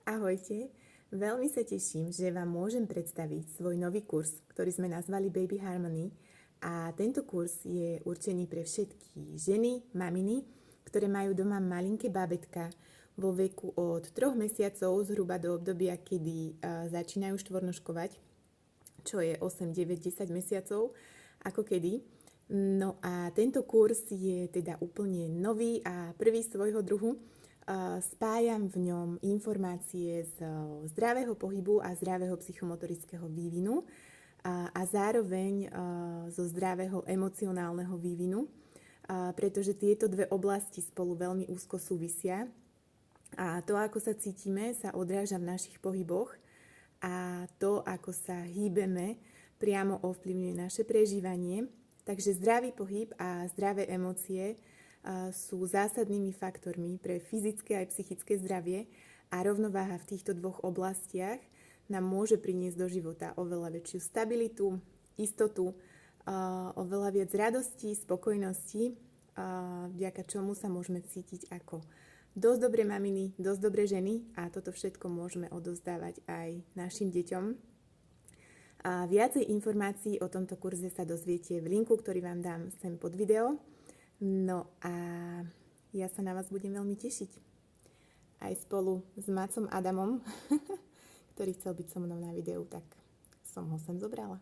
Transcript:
Ahojte, veľmi sa teším, že vám môžem predstaviť svoj nový kurz, ktorý sme nazvali Baby Harmony, a tento kurz je určený pre všetky ženy, maminy, ktoré majú doma malinké bábätka vo veku od 3 mesiacov zhruba do obdobia, kedy začínajú štvornoškovať, čo je 8, 9, 10 mesiacov, ako kedy. No a tento kurz je teda úplne nový a prvý svojho druhu. Spájam v ňom informácie z zdravého pohybu a zdravého psychomotorického vývinu a zároveň zo zdravého emocionálneho vývinu, pretože tieto dve oblasti spolu veľmi úzko súvisia a to, ako sa cítime, sa odráža v našich pohyboch a to, ako sa hýbeme, priamo ovplyvňuje naše prežívanie. Takže zdravý pohyb a zdravé emócie sú zásadnými faktormi pre fyzické aj psychické zdravie a rovnováha v týchto dvoch oblastiach nám môže priniesť do života oveľa väčšiu stabilitu, istotu, oveľa viac radosti, spokojnosti, vďaka čomu sa môžeme cítiť ako dosť dobré maminy, dosť dobré ženy a toto všetko môžeme odovzdávať aj našim deťom. Viacej informácií o tomto kurze sa dozviete v linku, ktorý vám dám sem pod video. No a ja sa na vás budem veľmi tešiť. Aj spolu s Macom Adamom, ktorý chcel byť so mnou na videu, tak som ho sem zobrala.